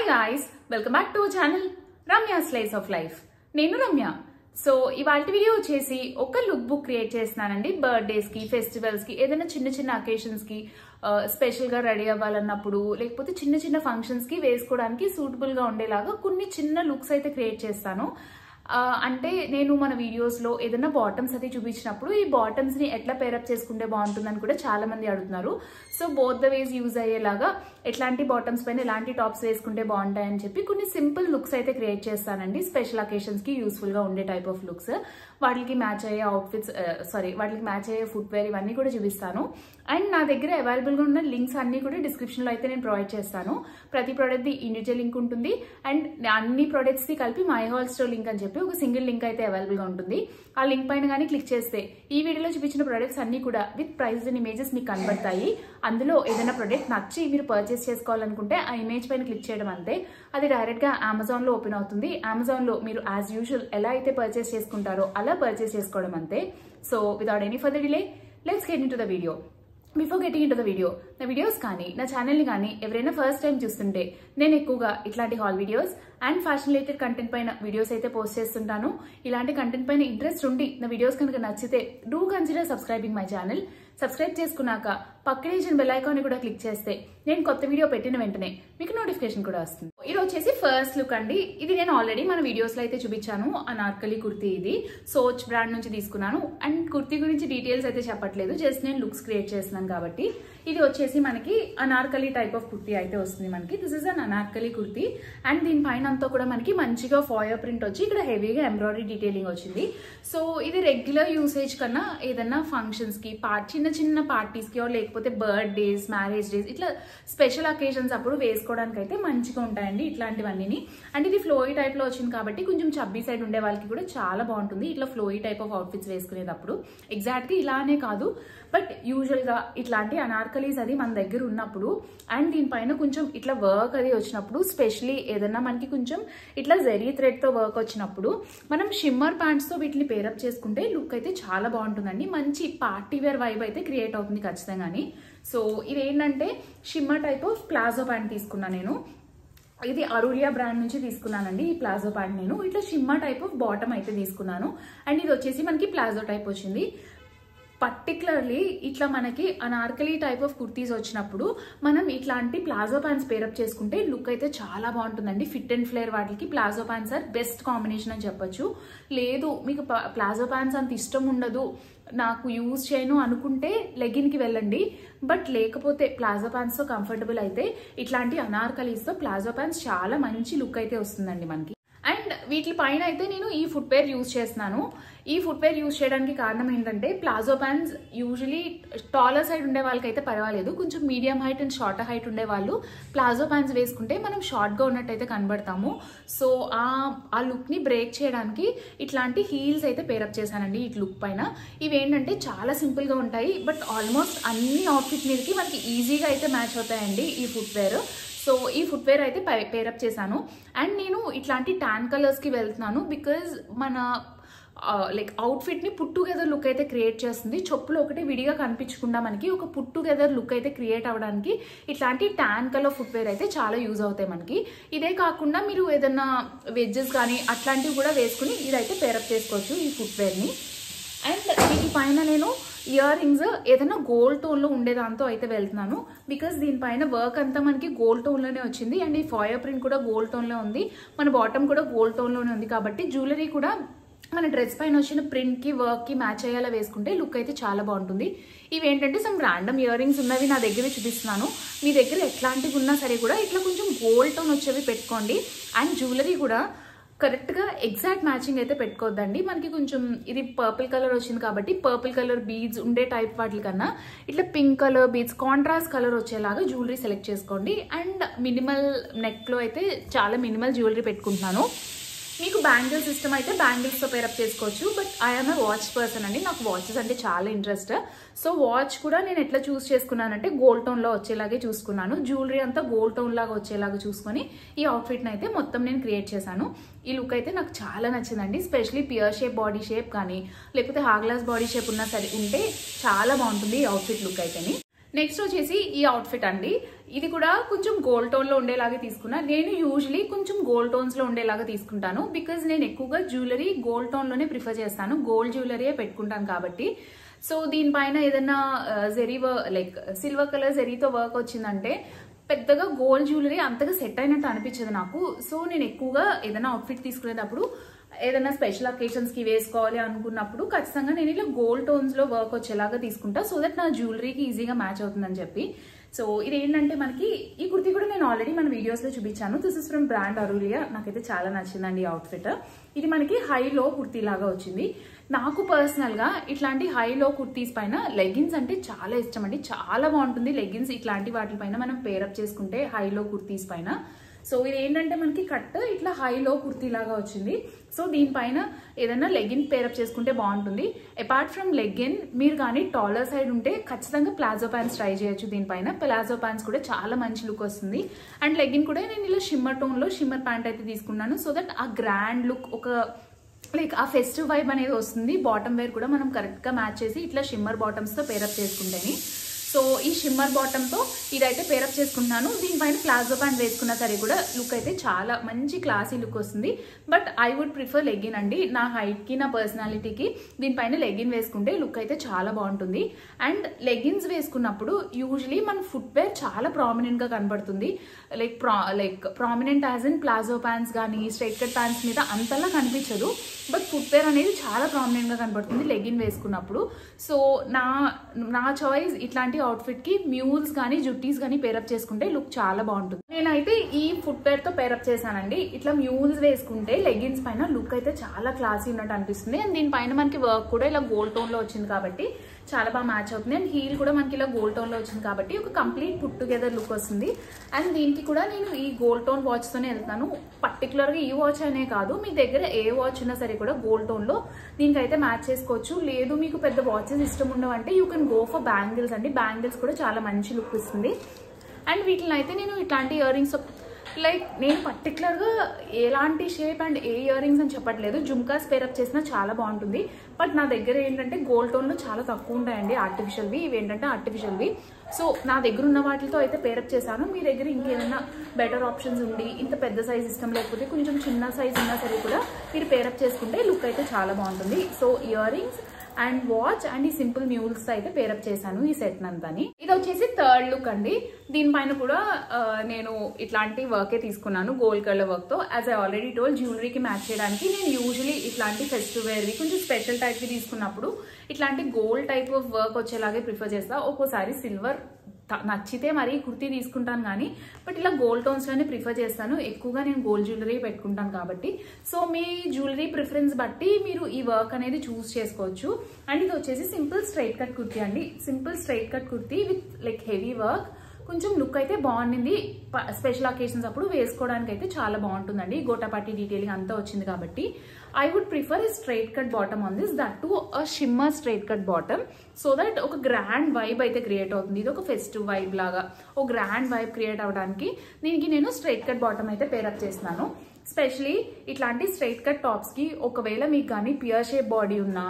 Hi guys, welcome back to channel Ramya slice of life. నేను Ramya. So ఇవాళ video వచ్చేసి ఒక లుక్ బుక్ క్రియేట్ చేస్తున్నానండి. బర్త్డేస్ కి, ఫెస్టివల్స్ కి, ఏదైనా చిన్న చిన్న అకేషన్స్ కి స్పెషల్ గా రెడీ అవ్వాలన్నప్పుడు, లేకపోతే చిన్న చిన్న ఫంక్షన్స్ కి వేసుకోవడానికి సూటబుల్ గా ఉండేలాగా కొన్ని చిన్న లుక్స్ అయితే క్రియేట్ చేస్తాను. అంటే నేను మన వీడియోస్ లో ఏదైనా బాటమ్స్ అయితే చూపించినప్పుడు ఈ బాటమ్స్ ని ఎట్లా పేరప్ చేసుకుంటే బాగుంటుందని కూడా చాలా మంది అడుగుతున్నారు. So both the ways use అయ్యేలాగా ఎట్లాంటి బాటమ్స్ పైన ఎలాంటి టాప్స్ వేసుకుంటే బాగుంటాయని చెప్పి కొన్ని సింపుల్ లుక్స్ అయితే క్రియేట్ చేస్తానండి. స్పెషల్ అకేషన్స్ కి యూస్ఫుల్ గా ఉండే టైప్ ఆఫ్ లుక్స్, వాటికి మ్యాచ్ అయ్యే అవుట్ఫిట్స్, వాటికి మ్యాచ్ అయ్యే ఫుట్వేర్ ఇవన్నీ కూడా చూపిస్తాను. అండ్ నా దగ్గర అవైలబుల్ గా ఉన్న లింక్స్ అన్ని కూడా డిస్క్రిప్షన్ లో అయితే నేను ప్రొవైడ్ చేస్తాను. ప్రతి ప్రోడక్ట్ ది ఇండివిజువల్ లింక్ ఉంటుంది అండ్ అన్ని ప్రొడక్ట్స్ ది కలిపి మై హోల్ స్టోర్ లింక్ అని చెప్పి ఒక సింగిల్ లింక్ అయితే అవైలబుల్ గా ఉంటుంది. ఆ లింక్ పైన కానీ క్లిక్ చేస్తే ఈ వీడియోలో చూపించిన ప్రొడక్ట్స్ అన్ని కూడా విత్ ప్రైస్ అండ్ ఇమేజెస్ మీకు కనబడతాయి. అందులో ఏదైనా ప్రొడక్ట్ నచ్చి మీరు పర్చేస్ చేసుకోవాలనుకుంటే ఆ ఇమేజ్ పైన క్లిక్ చేయడం అంతే. అది డైరెక్ట్ గా అమెజాన్ లో ఓపెన్ అవుతుంది. అమెజాన్ లో మీరు యాజ్ యూజువల్ ఎలా అయితే పర్చేస్ చేసుకుంటారో అలా పర్చేస్ చేసుకోవడం అంతే. So without any further delay, let's get into the video. Before getting into the video, నా వీడియోస్ కానీ నా ఛానల్ని కానీ ఎవరైనా ఫస్ట్ టైం చూస్తుంటే నేను ఎక్కువగా ఇట్లాంటి hall videos and fashion related content పైన వీడియోస్ అయితే పోస్ట్ చేస్తుంటాను. ఇలాంటి కంటెంట్ పైన ఇంట్రెస్ట్ ఉండి నా వీడియోస్ కనుక నచ్చితే do consider subscribing my channel. Subscribe చేసుకున్నాక పక్కనే ఇచ్చిన బెల్ ఐకాన్ కూడా క్లిక్ చేస్తే నేను కొత్త వీడియో పెట్టిన వెంటనే మీకు నోటిఫికేషన్ కూడా వస్తుంది. ఇది వచ్చేసి ఫస్ట్ లుక్ అండి. ఇది నేను ఆల్రెడీ మన వీడియోస్ లో అయితే చూపించాను. అనార్కలి కుర్తీ, ఇది సోచ్ బ్రాండ్ నుంచి తీసుకున్నాను. అండ్ కుర్తీ గురించి డీటెయిల్స్ అయితే చెప్పట్లేదు, జస్ట్ నేను లుక్స్ క్రియేట్ చేస్తున్నాను కాబట్టి. ఇది వచ్చేసి మనకి అనార్కలి టైప్ ఆఫ్ కుర్తీ అయితే వస్తుంది మనకి. This is an Anarkali kurti and దీనిపైన అంతా కూడా మనకి మంచిగా ఫాయర్ ప్రింట్ వచ్చి ఇక్కడ హెవీగా ఎంబ్రాయిడరీ డీటెయిలింగ్ వచ్చింది. సో ఇది రెగ్యులర్ యూసేజ్ కన్నా ఏదన్నా ఫంక్షన్స్ కి, చిన్న చిన్న పార్టీస్ కి, లేకపోతే బర్త్డేస్, మ్యారేజ్ డేస్, ఇట్లా స్పెషల్ అకేషన్స్ అప్పుడు వేసుకోవడానికి అయితే మంచిగా ఉంటాయండి ఇట్లాంటివన్నీ. అండ్ ఇది ఫ్లోయి టైప్ లో వచ్చింది కాబట్టి కొంచెం చబ్బీ సైడ్ ఉండే వాళ్ళకి కూడా చాలా బాగుంటుంది ఇట్లా ఫ్లోయి టైప్ ఆఫ్ అవుట్ఫిట్స్ వేసుకునేటప్పుడు. ఎగ్జాక్ట్ గా ఇలానే కాదు, బట్ యూజువల్ గా ఇట్లాంటి అనార్కలీస్ అది మన దగ్గర ఉన్నప్పుడు అండ్ దీనిపైన కొంచెం ఇట్లా వర్క్ అది వచ్చినప్పుడు, స్పెషలీ ఏదన్నా మనకి కొంచెం ఇట్లా జెరీ థ్రెడ్ తో వర్క్ వచ్చినప్పుడు మనం షిమ్మర్ ప్యాంట్స్ తో వీటిని పేరప్ చేసుకుంటే లుక్ అయితే చాలా బాగుంటుందండి. మంచి పార్టీ వేర్ వైబ్ అయితే క్రియేట్ అవుతుంది ఖచ్చితంగాని. సో ఇది ఏంటంటే shimmer type of palazzo pant తీసుకున్నా నేను. ఇది అరులియా బ్రాండ్ నుంచి తీసుకున్నానండి ఈ ప్లాజో ప్యాంట్. నేను ఇట్లా షిమ్మర్ టైప్ ఆఫ్ బాటమ్ అయితే తీసుకున్నాను అండ్ ఇది వచ్చేసి మనకి ప్లాజో టైప్ వచ్చింది. పర్టికులర్లీ ఇట్లా మనకి అనార్కలి టైప్ ఆఫ్ కుర్తీస్ వచ్చినప్పుడు మనం ఇట్లాంటి ప్లాజో ప్యాంట్స్ పేరప్ చేసుకుంటే లుక్ అయితే చాలా బాగుంటుందండి. ఫిట్ అండ్ ఫ్లేర్ వాటికి palazzo pants are best combination అని చెప్పొచ్చు. లేదు మీకు ప్లాజో ప్యాంట్స్ అంత ఇష్టం ఉండదు, నాకు యూజ్ చేయను అనుకుంటే లెగిన్ కి వెళ్ళండి. బట్ లేకపోతే ప్లాజో ప్యాంట్స్ తో కంఫర్టబుల్ అయితే ఇట్లాంటి అనార్కలీస్ తో ప్లాజో ప్యాంట్స్ చాలా మంచి లుక్ అయితే వస్తుందండి మనకి. అండ్ వీటి పైన అయితే నేను ఈ ఫుట్వేర్ యూజ్ చేస్తున్నాను. ఈ ఫుట్వేర్ యూజ్ చేయడానికి కారణం ఏంటంటే palazzo pants usually taller side ఉండే వాళ్ళకైతే పర్వాలేదు, కొంచెం medium height and short height ఉండే వాళ్ళు ప్లాజో ప్యాంట్స్ వేసుకుంటే మనం షార్ట్ గా ఉన్నట్టయితే కనబడతాము. సో ఆ లుక్ ని బ్రేక్ చేయడానికి ఇట్లాంటి హీల్స్ అయితే పేరప్ చేశానండి ఈ లుక్ పైన. ఇవి ఏంటంటే చాలా సింపుల్ గా ఉంటాయి బట్ ఆల్మోస్ట్ అన్ని అవుట్ఫిట్ మీదకి మనకి ఈజీగా అయితే మ్యాచ్ అవుతాయండి ఈ ఫుట్వేర్. సో ఈ ఫుట్వేర్ అయితే పేరప్ చేశాను అండ్ నేను ఇట్లాంటి టాన్ కలర్స్ కి వెళ్తున్నాను బికాజ్ మన లైక్ అవుట్ఫిట్ ని పుట్ టుగెదర్ లుక్ అయితే క్రియేట్ చేస్తుంది. చెప్పులు ఒకటి విడిగా కనిపించకుండా మనకి ఒక పుట్ టుగెదర్ లుక్ అయితే క్రియేట్ అవ్వడానికి ఇట్లాంటి టాన్ కలర్ ఫుట్వేర్ అయితే చాలా యూజ్ అవుతాయి మనకి. ఇదే కాకుండా మీరు ఏదైనా వెడ్జెస్ కానీ అట్లాంటివి కూడా వేసుకుని ఇదైతే పేరప్ చేసుకోవచ్చు ఈ ఫుట్వేర్ ని. అండ్ వీటి పైన నేను ఇయర్ రింగ్స్ ఏదైనా గోల్డ్ టోన్ లో ఉండేదాంతో అయితే వెళ్తున్నాను బికాస్ దీనిపైన వర్క్ అంతా మనకి గోల్డ్ టోన్ లోనే వచ్చింది అండ్ ఈ ఫాయర్ ప్రింట్ కూడా గోల్డ్ టోన్ లో ఉంది, మన బాటమ్ కూడా గోల్డ్ టోన్ లోనే ఉంది కాబట్టి జ్యువెలరీ కూడా మన డ్రెస్ పైన వచ్చిన ప్రింట్ కి వర్క్ కి మ్యాచ్ అయ్యేలా వేసుకుంటే లుక్ అయితే చాలా బాగుంటుంది. ఇవి ఏంటంటే సమ్ ర్యాండమ్ ఇయర్ రింగ్స్ ఉన్నవి నా దగ్గర చూపిస్తున్నాను. మీ దగ్గర ఎట్లాంటివి ఉన్నా సరే కూడా ఇట్లా కొంచెం గోల్డ్ టోన్ వచ్చేవి పెట్టుకోండి. అండ్ జ్యువెలరీ కూడా కరెక్ట్ గా ఎగ్జాక్ట్ మ్యాచింగ్ అయితే పెట్టుకోవద్దండి. మనకి కొంచెం ఇది పర్పుల్ కలర్ వచ్చింది కాబట్టి పర్పుల్ కలర్ బీడ్స్ ఉండే టైప్ వాటి కన్నా ఇట్లా pink colour beads, contrast colour వచ్చేలాగా జ్యువెలరీ సెలెక్ట్ చేసుకోండి. అండ్ మినిమల్ నెక్ లో అయితే చాలా మినిమల్ జ్యువెలరీ పెట్టుకుంటున్నాను. మీకు బ్యాంగిల్ సిస్టమ్ అయితే బ్యాంగిల్స్ తో పేరప్ చేసుకోవచ్చు but I'm a watch person అండి, నాకు వాచెస్ అంటే చాలా ఇంట్రెస్ట్. సో వాచ్ కూడా నేను ఎట్లా చూస్ చేసుకున్నానంటే గోల్డ్ టోన్ లో వచ్చేలాగే చూసుకున్నాను. జ్యువెలరీ అంతా గోల్డ్ టోన్ లాగా వచ్చేలాగా చూసుకొని ఈ అవుట్ఫిట్ ని అయితే మొత్తం నేను క్రియేట్ చేశాను. ఈ లుక్ అయితే నాకు చాలా నచ్చిందండి. Specially pear shape body shape కానీ లేకపోతే హాగ్లాస్ బాడీ షేప్ ఉన్నా సరే ఉంటే చాలా బాగుంటుంది ఈ అవుట్ఫిట్ లుక్ అయితేని. నెక్స్ట్ వచ్చేసి ఈ అవుట్ఫిట్ అండి. ఇది కూడా కొంచెం గోల్డ్ టోన్ లో ఉండేలాగా తీసుకున్నా. నేను యూజువలీ కొంచెం గోల్డ్ టోన్స్ లో ఉండేలాగా తీసుకుంటాను, బికాజ్ నేను ఎక్కువగా జ్యువెలరీ గోల్డ్ టోన్ లోనే ప్రిఫర్ చేస్తాను. గోల్డ్ జ్యువెలరీ పెట్టుకుంటాను కాబట్టి. సో దీనిపైన ఏదైనా జెరీ లైక్ సిల్వర్ కలర్ జెరీతో వర్క్ వచ్చిందంటే పెద్దగా గోల్డ్ జ్యువెలరీ అంతగా సెట్ అయినట్టు అనిపించదు నాకు. సో నేను ఎక్కువగా ఏదైనా అవుట్ఫిట్ తీసుకునేటప్పుడు ఏదైనా స్పెషల్ అకేషన్స్ కి వేసుకోవాలి అనుకున్నప్పుడు ఖచ్చితంగా నేను ఇలా గోల్డ్ టోన్స్ లో వర్క్ వచ్చేలాగా తీసుకుంటా, సో దట్ నా జ్యువెలరీకి ఈజీగా మ్యాచ్ అవుతుందని చెప్పి. సో ఇది ఏంటంటే మనకి ఈ కుర్తీ కూడా నేను ఆల్రెడీ మన వీడియోస్ లో చూపించాను. This is from brand అరులియా. నాకైతే చాలా నచ్చిందండి ఈ అవుట్ఫిట్. ఇది మనకి హైలో కుర్తీ లాగా వచ్చింది. నాకు పర్సనల్ గా ఇట్లాంటి హైలో కుర్తీస్ పైన లెగిన్స్ అంటే చాలా ఇష్టం అండి. చాలా బాగుంటుంది లెగిన్స్ ఇట్లాంటి వాటి పైన మనం పేరప్ చేసుకుంటే హైలో కుర్తీస్ పైన. సో ఇది ఏంటంటే మనకి కట్ ఇట్లా హైలో కుర్తీ లాగా వచ్చింది. సో దీనిపైన ఏదైనా లెగిన్ పేరప్ చేసుకుంటే బాగుంటుంది. అపార్ట్ ఫ్రమ్ లెగిన్ మీరు కానీ టాలర్ సైడ్ ఉంటే ఖచ్చితంగా ప్లాజో ప్యాంట్స్ ట్రై చేయొచ్చు. దీనిపైన ప్లాజో ప్యాంట్స్ కూడా చాలా మంచి లుక్ వస్తుంది. అండ్ లెగిన్ కూడా నేను ఇలా షిమ్మర్ టోన్ లో షిమ్మర్ ప్యాంట్ అయితే తీసుకున్నాను, సో దట్ ఆ గ్రాండ్ లుక్ ఒక లైక్ ఆ ఫెస్టివ్ వైబ్ అనేది వస్తుంది. బాటమ్ వేర్ కూడా మనం కరెక్ట్ గా మ్యాచ్ చేసి ఇట్లా షిమ్మర్ బాటమ్స్ తో పేరప్ చేసుకుంటేని. సో ఈ షిమ్మర్ బాటమ్ తో ఇదైతే పేరప్ చేసుకుంటున్నాను. దీనిపైన ప్లాజో ప్యాంట్ వేసుకున్న సరే కూడా లుక్ అయితే చాలా మంచి క్లాసీ లుక్ వస్తుంది. But I would prefer legging అండి. నా హైట్ కి నా పర్సనాలిటీకి దీనిపైన లెగిన్ వేసుకుంటే లుక్ అయితే చాలా బాగుంటుంది. అండ్ లెగిన్స్ వేసుకున్నప్పుడు యూజువలీ మన ఫుట్ వేర్ చాలా ప్రామినెంట్ గా కనబడుతుంది. Like prominent as in palazzo pants కానీ స్ట్రైట్ కట్ ప్యాంట్స్ మీద అంతలా కనిపించదు, బట్ ఫుట్ వేర్ అనేది చాలా ప్రామినెంట్ గా కనబడుతుంది లెగిన్ వేసుకున్నప్పుడు. సో నా చాయిస్ ఇట్లాంటి అవుట్ఫిట్ కి మ్యూల్స్ కానీ జుట్టీస్ కానీ పేరప్ చేసుకుంటే లుక్ చాలా బాగుంటుంది. నేనైతే ఈ ఫుట్ వేర్ తో పేరప్ చేశానండి. ఇట్లా మ్యూల్స్ వేసుకుంటే లెగిన్స్ పైన లుక్ అయితే చాలా క్లాసీ ఉన్నట్టు అనిపిస్తుంది. అండ్ దీనిపైన మనకి వర్క్ కూడా ఇలా గోల్డ్ టోన్ లో వచ్చింది కాబట్టి చాలా బాగా మ్యాచ్ అవుతుంది. అండ్ హీల్ కూడా మనకి ఇలా గోల్డ్ టోన్ లో వచ్చింది కాబట్టి ఒక కంప్లీట్ పుట్ టుగెదర్ లుక్ వస్తుంది. అండ్ దీనికి కూడా నేను ఈ గోల్డ్ టోన్ వాచ్ తోనే వెళ్తాను. పర్టికులర్ గా ఈ వాచ్ అనే కాదు, మీ దగ్గర ఏ వాచ్ ఉన్నా సరే కూడా గోల్డ్ టోన్ లో దీనికైతే మ్యాచ్ చేసుకోవచ్చు. లేదు మీకు పెద్ద వాచెస్ ఇష్టం ఉండవంటే you can go for bangles అండి. బ్యాంగిల్స్ కూడా చాలా మంచి లుక్ ఇస్తుంది. అండ్ వీటిని అయితే నేను ఇట్లాంటి ఇయర్ రింగ్స్ లైక్ నేను పర్టికులర్గా ఎలాంటి shape and A ear rings అని చెప్పట్లేదు, జుమ్కాస్ పేరప్ చేసినా చాలా బాగుంటుంది. బట్ నా దగ్గర ఏంటంటే గోల్డ్ టోన్లో చాలా తక్కువ ఉంటాయండి ఆర్టిఫిషియల్వి. ఇవి ఏంటంటే ఆర్టిఫిషియల్వి. సో నా దగ్గర ఉన్న వాటితో అయితే పేరప్ చేశాను. మీ దగ్గర ఇంకేమైనా బెటర్ ఆప్షన్స్ ఉండి ఇంత పెద్ద సైజ్ ఇష్టం లేకపోతే కొంచెం చిన్న సైజ్ ఉన్నా సరే కూడా మీరు పేరప్ చేసుకుంటే లుక్ అయితే చాలా బాగుంటుంది. So ear rings and watch and ఈ సింపుల్ మ్యూల్స్ అయితే పేరప్ చేశాను ఈ సెట్ నంతని. ఇది వచ్చేసి థర్డ్ లుక్ అండి. దీనిపైన కూడా నేను ఇట్లాంటి వర్కే తీసుకున్నాను గోల్డ్ కలర్ వర్క్ తో. యాజ్ ఐ ఆల్రెడీ టోల్డ్ జ్యువెలరీకి మ్యాచ్ చేయడానికి నేను యూజువలీ ఇట్లాంటి ఫెస్టివ్ వేర్వి కొంచెం స్పెషల్ టైప్ వి తీసుకున్నప్పుడు ఇట్లాంటి గోల్డ్ టైప్ ఆఫ్ వర్క్ వచ్చేలాగే ప్రిఫర్ చేస్తా. ఒక్కోసారి సిల్వర్ నచ్చితే మరి కుర్తీ తీసుకుంటాను కానీ బట్ ఇలా గోల్డ్ టోన్స్ లోనే ప్రిఫర్ చేస్తాను. ఎక్కువగా నేను గోల్డ్ జ్యువెలరీ పెట్టుకుంటాను కాబట్టి. సో మీ జ్యువెలరీ ప్రిఫరెన్స్ బట్టి మీరు ఈ వర్క్ అనేది చూస్ చేసుకోవచ్చు. అండ్ ఇది వచ్చేసి సింపుల్ స్ట్రైట్ కట్ కుర్తీ అండి. Simple straight cut kurti with like heavy work. కొంచెం లుక్ అయితే బాగుంది. స్పెషల్ అకేషన్స్ అప్పుడు వేసుకోవడానికి అయితే చాలా బాగుంటుందండి. గోటాపాటి డీటెయిలింగ్ అంతా వచ్చింది కాబట్టి I would prefer a straight cut bottom on this, that to a shimmer straight cut bottom, so that ఒక గ్రాండ్ వైబ్ అయితే క్రియేట్ అవుతుంది. ఇది ఒక ఫెస్టివ్ వైబ్ లాగా ఒక గ్రాండ్ వైబ్ క్రియేట్ అవ్వడానికి దీనికి నేను స్ట్రైట్ కట్ బాటమ్ అయితే పేరప్ చేస్తున్నాను. స్పెషలీ ఇట్లాంటి స్ట్రైట్ కట్ టాప్స్ కి ఒకవేళ మీకు కానీ పియర్ షేప్ బాడీ ఉన్నా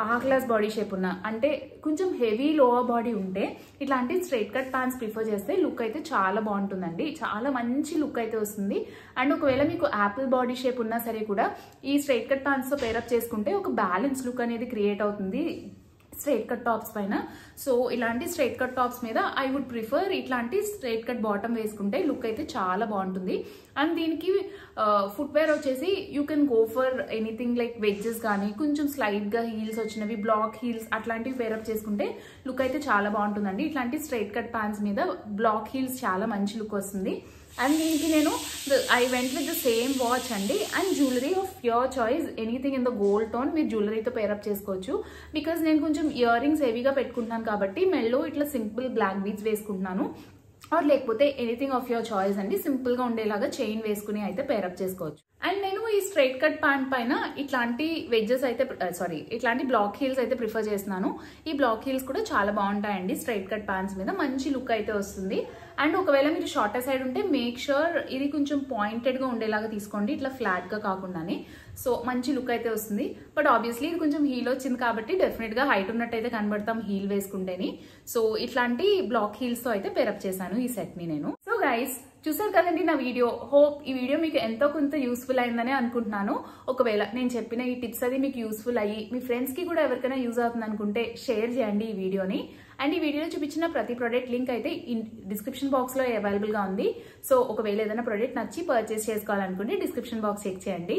ఆ క్లాస్ బాడీ షేప్ ఉన్న అంటే కొంచెం హెవీ లోవర్ బాడీ ఉంటే ఇట్లాంటి స్ట్రైట్ కట్ ప్యాంట్స్ ప్రిఫర్ చేస్తే లుక్ అయితే చాలా బాగుంటుందండి. చాలా మంచి లుక్ అయితే వస్తుంది. అండ్ ఒకవేళ మీకు యాపిల్ బాడీ షేప్ ఉన్నా సరే కూడా ఈ స్ట్రైట్ కట్ ప్యాంట్స్ తో పేరప్ చేసుకుంటే ఒక బ్యాలెన్స్ లుక్ అనేది క్రియేట్ అవుతుంది స్ట్రైట్ కట్ టాప్స్ పైన. సో ఇలాంటి స్ట్రైట్ కట్ టాప్స్ మీద ఐ వుడ్ ప్రిఫర్ ఇట్లాంటి స్ట్రైట్ కట్ బాటమ్ వేసుకుంటే లుక్ అయితే చాలా బాగుంటుంది. అండ్ దీనికి ఫుట్ వేర్ వచ్చేసి you can go for anything like wedges కానీ కొంచెం స్లైడ్ గా హీల్స్ వచ్చినవి బ్లాక్ హీల్స్ అట్లాంటివి పేరప్ చేసుకుంటే లుక్ అయితే చాలా బాగుంటుందండి. ఇట్లాంటి స్ట్రైట్ కట్ ప్యాంట్స్ మీద బ్లాక్ హీల్స్ చాలా మంచి లుక్ వస్తుంది. అండ్ దీనికి నేను I went with the same watch అండి. And jewellery of your choice, anything in the gold tone మీరు జ్యువెలరీతో పేరప్ చేసుకోవచ్చు. బికాస్ నేను కొంచెం ఇయర్ రింగ్స్ హెవీగా పెట్టుకుంటున్నాను కాబట్టి మెల్లో ఇట్లా సింపుల్ బ్లాక్ బీడ్స్ వేసుకుంటున్నాను. ఆర్ లేకపోతే ఎనీథింగ్ ఆఫ్ యువర్ చాయిస్ అండి, సింపుల్ గా ఉండేలాగా చైన్ వేసుకుని అయితే పేరప్ చేసుకోవచ్చు. అండ్ నేను ఈ స్ట్రైట్ కట్ ప్యాంట్ పైన ఇట్లాంటి వెడ్జెస్ అయితే ఇట్లాంటి బ్లాక్ హీల్స్ అయితే ప్రిఫర్ చేస్తున్నాను. ఈ బ్లాక్ హీల్స్ కూడా చాలా బాగుంటాయండి స్ట్రైట్ కట్ ప్యాంట్స్ మీద, మంచి లుక్ అయితే వస్తుంది. అండ్ ఒకవేళ మీరు షార్టర్ సైడ్ ఉంటే మేక్ ష్యూర్ ఇది కొంచెం పాయింటెడ్గా ఉండేలాగా తీసుకోండి, ఇట్లా ఫ్లాట్గా కాకుండానే. సో మంచి లుక్ అయితే వస్తుంది. బట్ ఆబ్వియస్లీ ఇది కొంచెం హీల్ వచ్చింది కాబట్టి డెఫినెట్గా హైట్ ఉన్నట్టయితే కనబడతాం హీల్ వేసుకుంటేని. సో ఇట్లాంటి బ్లాక్ హీల్స్తో అయితే పేరప్ చేశాను ఈ సెట్ని నేను. సో గైస్ చూసారు కదండి నా వీడియో. హోప్ ఈ వీడియో మీకు ఎంతో కొంత యూస్ఫుల్ అయిందని అనుకుంటున్నాను. ఒకవేళ నేను చెప్పిన ఈ టిప్స్ అది మీకు యూస్ఫుల్ అయ్యి మీ ఫ్రెండ్స్కి కూడా ఎవరికైనా యూజ్ అవుతుంది అనుకుంటే షేర్ చేయండి ఈ వీడియోని. అండ్ ఈ వీడియోలో చూపించిన ప్రతి ప్రోడక్ట్ లింక్ అయితే డిస్క్రిప్షన్ బాక్స్లో అవైలబుల్గా ఉంది. సో ఒకవేళ ఏదైనా ప్రోడక్ట్ నచ్చి పర్చేస్ చేసుకోవాలనుకుంటే డిస్క్రిప్షన్ బాక్స్ చెక్ చేయండి.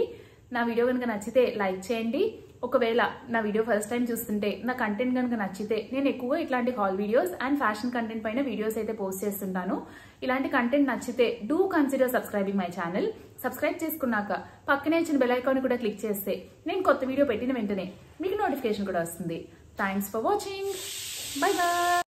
నా వీడియో కనుక నచ్చితే లైక్ చేయండి. ఒకవేళ నా వీడియో ఫస్ట్ టైం చూస్తుంటే నా కంటెంట్ కనుక నచ్చితే నేను ఎక్కువగా ఇట్లాంటి hall videos and fashion content పైన వీడియోస్ అయితే పోస్ట్ చేస్తుంటాను. ఇలాంటి కంటెంట్ నచ్చితే do consider subscribing my channel. Subscribe చేసుకున్నాక పక్కనే ఇచ్చిన బెల్ ఐకాన్ కూడా క్లిక్ చేస్తే నేను కొత్త వీడియో పెట్టిన వెంటనే మీకు నోటిఫికేషన్ కూడా వస్తుంది. Thanks for watching. Bye bye.